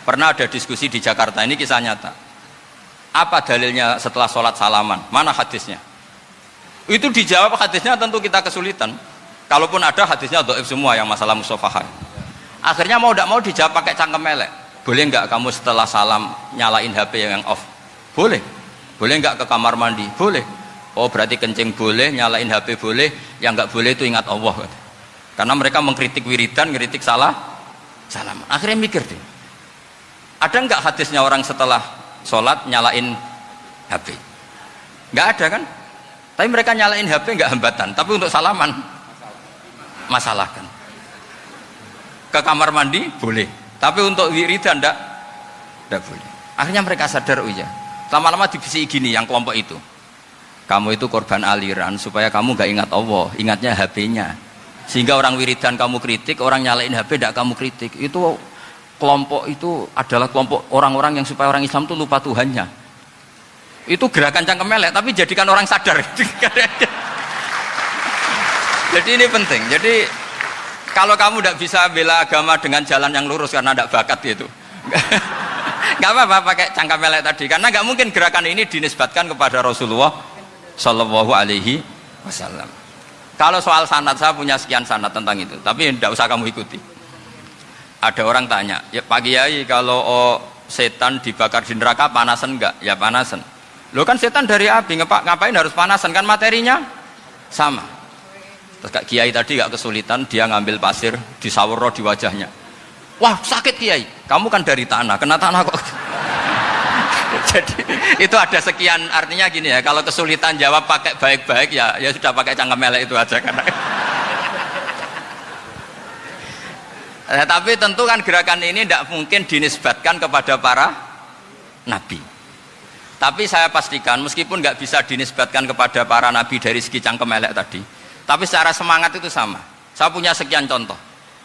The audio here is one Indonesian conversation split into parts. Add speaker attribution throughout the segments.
Speaker 1: Pernah ada diskusi di Jakarta, ini kisah nyata. Apa dalilnya setelah sholat salaman? Mana hadisnya? Itu dijawab hadisnya tentu kita kesulitan. Kalaupun ada hadisnya dhaif semua yang masalah musafahah. Akhirnya mau tidak mau dijawab pakai cangkem melek. Boleh nggak kamu setelah salam nyalain HP yang off? Boleh. Boleh nggak ke kamar mandi? Boleh. Oh berarti kencing boleh, nyalain HP boleh. Yang nggak boleh itu ingat Allah. Karena mereka mengkritik wiridan, ngeritik salam. Akhirnya mikir deh. Ada nggak hadisnya orang setelah sholat nyalain HP? Nggak ada kan? Tapi mereka nyalain HP nggak hambatan. Tapi untuk salaman masalah kan? Ke kamar mandi boleh. Tapi untuk wiridan nggak boleh. Akhirnya mereka sadar, oh iya. Lama-lama dibisi gini yang kelompok itu. Kamu itu korban aliran supaya kamu nggak ingat Allah, ingatnya HP-nya. Sehingga orang wiridan kamu kritik, orang nyalain HP tidak kamu kritik. Itu kelompok itu adalah kelompok orang-orang yang supaya orang Islam itu lupa Tuhannya. Itu gerakan cangkem melek, tapi jadikan orang sadar. Jadi ini penting. Jadi kalau kamu tidak bisa bela agama dengan jalan yang lurus karena tidak bakat gitu, nggak apa-apa pakai cangkem melek tadi. Karena nggak mungkin gerakan ini dinisbatkan kepada Rasulullah Shallallahu Alaihi Wasallam. Kalau soal sanad, saya punya sekian sanad tentang itu, tapi tidak usah kamu ikuti. Ada orang tanya, ya Pak Kiai kalau setan dibakar di neraka panasan enggak? Ya panasan. Loh kan setan dari api, ngapain harus panasan? Kan materinya sama. Terus Kak Kiai tadi gak kesulitan, dia ngambil pasir, disawero di wajahnya. Wah sakit Kiai, kamu kan dari tanah, kena tanah kok. Jadi itu ada sekian, artinya gini ya, kalau kesulitan jawab pakai baik-baik ya sudah pakai cangkem melek itu aja karena. Tapi tentu kan gerakan ini tidak mungkin dinisbatkan kepada para nabi. Tapi saya pastikan meskipun nggak bisa dinisbatkan kepada para nabi dari segi cangkem elek tadi, tapi secara semangat itu sama. Saya punya sekian contoh.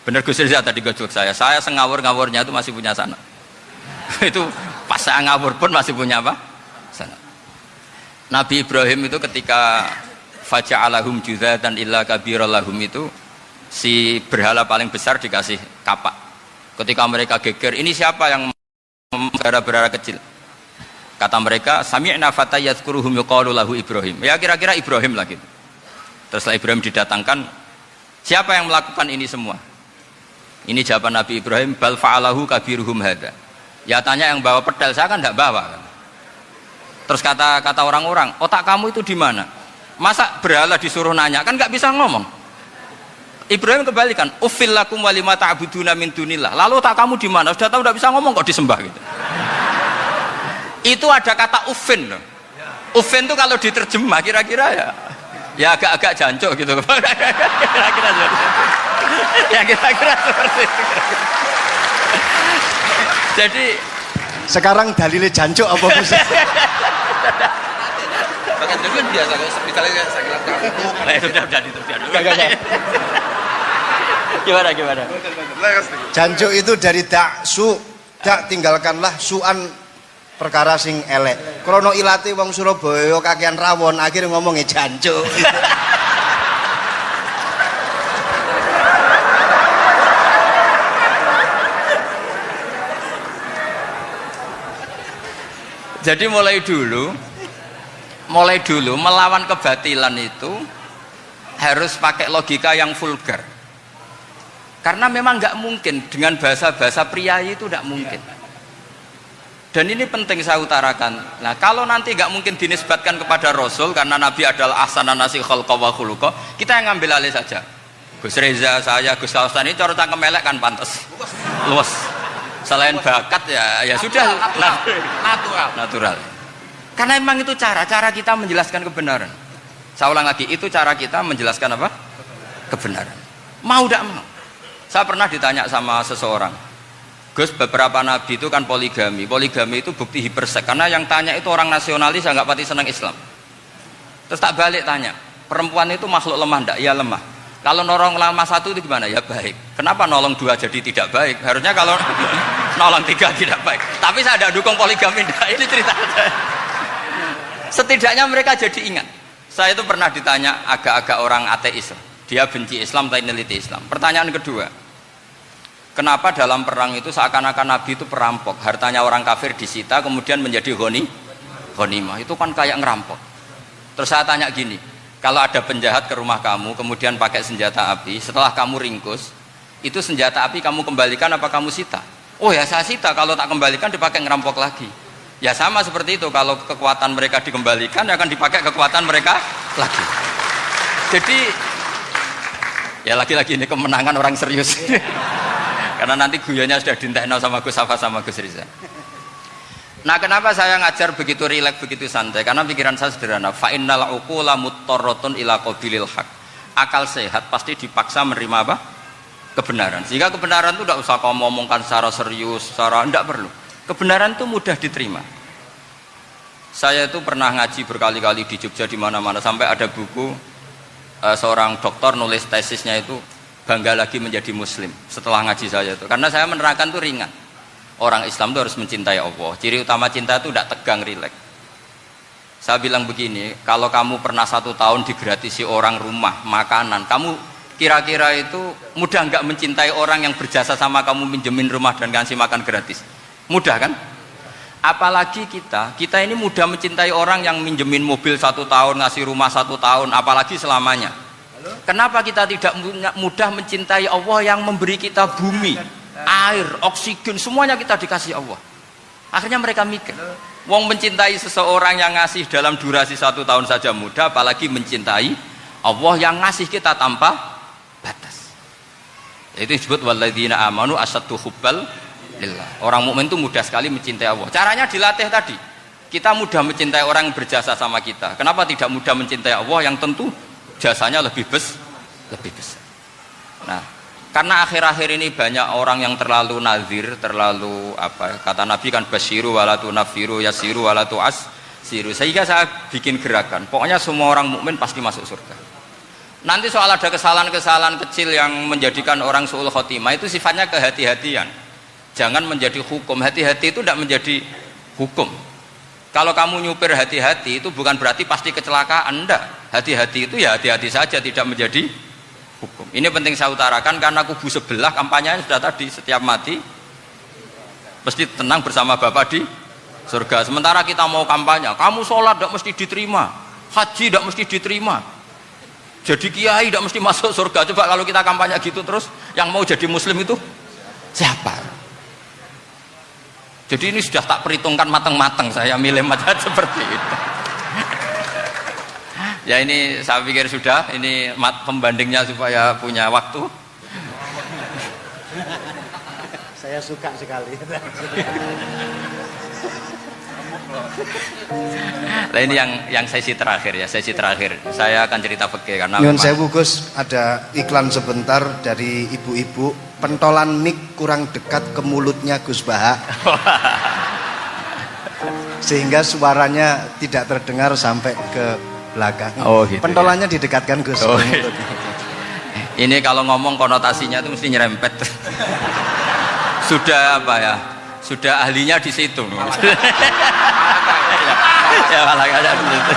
Speaker 1: Bener Gus Riza tadi gojok saya ngawur-ngawurnya itu masih punya sanad. Itu pas saya ngawur pun masih punya apa? Sanad. Nabi Ibrahim itu ketika faja'alahum juzatan illa kabirallahum itu si berhala paling besar dikasih kapak. Ketika mereka geger, ini siapa yang berhala kecil? Kata mereka, sami'na fatay yadhkuruhum yuqalu lahu Ibrahim. Ya kira-kira Ibrahim lah gitu. Terus setelah Ibrahim didatangkan, siapa yang melakukan ini semua? Ini jawaban Nabi Ibrahim, bal fa'alahu kabiruhum hadza. Ya tanya yang bawa pedal, saya kan tidak bawa. Terus kata orang-orang, otak kamu itu di mana? Masa berhala disuruh nanya, kan nggak bisa ngomong. Ibrahim kembalikan, ufil lakum walima ta'buduna min dunillah. Lalu tak kamu di mana? Sudah tahu tidak bisa ngomong kok disembah gitu. Itu ada kata ufin. Ufin itu kalau diterjemah kira-kira ya agak-agak jancuk gitu. Kira-kira ya kira-kira seperti itu. Jadi
Speaker 2: sekarang dalilnya jancuk apa bisa?
Speaker 3: Bahkan dulu biasa kalau misalnya saya kira
Speaker 1: sudah terjadi. Gimana?
Speaker 2: Jancuk itu dari dak tinggalkanlah suan perkara sing elek. Krono ilate wong Surabaya kakean rawon akhirnya ngomongnya jancuk.
Speaker 1: Jadi mulai dulu melawan kebatilan itu harus pakai logika yang vulgar. Karena memang nggak mungkin dengan bahasa-bahasa priayi itu nggak mungkin. Dan ini penting saya utarakan. Nah kalau nanti nggak mungkin dinisbatkan kepada Rasul karena Nabi adalah ahsanan nasi khalqa wa khuluqa, kita yang ngambil alih saja. Gus Reza, saya, Gus Kaustan ini cara cangkem elek kan pantas, luas. Selain bakat ya sudah natural. Karena memang itu cara kita menjelaskan kebenaran. Saya ulang lagi, itu cara kita menjelaskan apa? Kebenaran. Mau tidak mau. Saya pernah ditanya sama seseorang, Gus, beberapa nabi itu kan poligami itu bukti hipersek, karena yang tanya itu orang nasionalis yang nggak pati senang Islam. Terus tak balik tanya, perempuan itu makhluk lemah enggak? Ya lemah. Kalau nolong lama satu itu gimana? Ya baik. Kenapa nolong dua jadi tidak baik? Harusnya kalau nolong tiga tidak baik. Tapi saya tidak dukung poligami, enggak. Ini cerita saya. Setidaknya mereka jadi ingat. Saya itu pernah ditanya agak-agak orang ateis. Dia benci Islam tapi neliti Islam. Pertanyaan kedua, Kenapa dalam perang itu seakan-akan Nabi itu perampok, hartanya orang kafir disita kemudian menjadi ghanimah, itu kan kayak ngerampok. Terus saya tanya gini, kalau ada penjahat ke rumah kamu kemudian pakai senjata api, setelah kamu ringkus, itu senjata api kamu kembalikan apa kamu sita? Oh ya saya sita, kalau tak kembalikan dipakai ngerampok lagi. Ya sama seperti itu, kalau kekuatan mereka dikembalikan ya akan dipakai kekuatan mereka lagi. Jadi ya lagi-lagi ini kemenangan orang serius. Karena nanti guyonnya sudah dintekno sama Gus Safa sama Gus Riza. Nah kenapa saya ngajar begitu rileks, begitu santai? Karena pikiran saya sederhana. Fa innal uqula muttarratun ila qabilil haq. Akal sehat pasti dipaksa menerima apa? Kebenaran. Sehingga kebenaran itu tidak usah kamu ngomongkan secara serius, secara tidak perlu. Kebenaran itu mudah diterima. Saya itu pernah ngaji berkali-kali di Jogja di mana-mana sampai ada buku seorang dokter nulis tesisnya itu bangga lagi menjadi muslim setelah ngaji saya itu. Karena saya menerangkan itu ringan. Orang Islam itu harus mencintai Allah. Ciri utama cinta itu tidak tegang, rileks. Saya bilang begini, kalau kamu pernah 1 tahun digratisi orang rumah, makanan, kamu kira-kira itu mudah nggak mencintai orang yang berjasa sama kamu minjemin rumah dan kasih makan gratis? Mudah kan? Apalagi kita ini mudah mencintai orang yang minjemin mobil 1 tahun, ngasih rumah 1 tahun, apalagi selamanya. Kenapa kita tidak mudah mencintai Allah yang memberi kita bumi, air, oksigen, semuanya kita dikasih Allah? Akhirnya mereka mikir, wong mencintai seseorang yang ngasih dalam durasi 1 tahun saja mudah, apalagi mencintai Allah yang ngasih kita tanpa batas. Itu disebut walladzina amanu asaddu hubbal lillah. Orang mukmin itu mudah sekali mencintai Allah. Caranya dilatih tadi. Kita mudah mencintai orang yang berjasa sama kita. Kenapa tidak mudah mencintai Allah yang tentu jasanya lebih besar. Nah, karena akhir-akhir ini banyak orang yang terlalu nazir, terlalu kata Nabi kan basyiru walatu nafiru yasiru walatu asiru. Sehingga saya bikin gerakan. Pokoknya semua orang mukmin pasti masuk surga. Nanti soal ada kesalahan-kesalahan kecil yang menjadikan orang su'ul khotimah itu sifatnya kehati-hatian. Jangan menjadi hukum. Hati-hati itu tidak menjadi hukum. Kalau kamu nyupir hati-hati itu bukan berarti pasti kecelakaan, enggak. Hati-hati itu ya hati-hati saja, tidak menjadi hukum. Ini penting saya utarakan karena kubu sebelah kampanyenya sudah tadi, setiap mati mesti tenang bersama Bapak di surga. Sementara kita mau kampanye, kamu sholat tidak mesti diterima, haji tidak mesti diterima, jadi kiai tidak mesti masuk surga. Coba kalau kita kampanye gitu terus, yang mau jadi muslim itu siapa? Jadi ini sudah tak perhitungkan matang-matang, saya milih macam seperti itu. Ya ini saya pikir sudah, ini pembandingnya supaya punya waktu.
Speaker 2: Saya suka sekali.
Speaker 1: Nah ini yang sesi terakhir ya, sesi terakhir. Saya akan cerita fikih karena
Speaker 2: Nyun sewu Gus, ada iklan sebentar dari ibu-ibu. Pentolan mic kurang dekat ke mulutnya Gus Baha. Sehingga suaranya tidak terdengar sampai ke belakang.
Speaker 1: Oh, gitu,
Speaker 2: pentolannya ya? Didekatkan Gus.
Speaker 1: Oh, gitu. Ini kalau ngomong konotasinya itu mesti nyerempet. Sudah sudah ahlinya di situ. Ya malah ada di situ.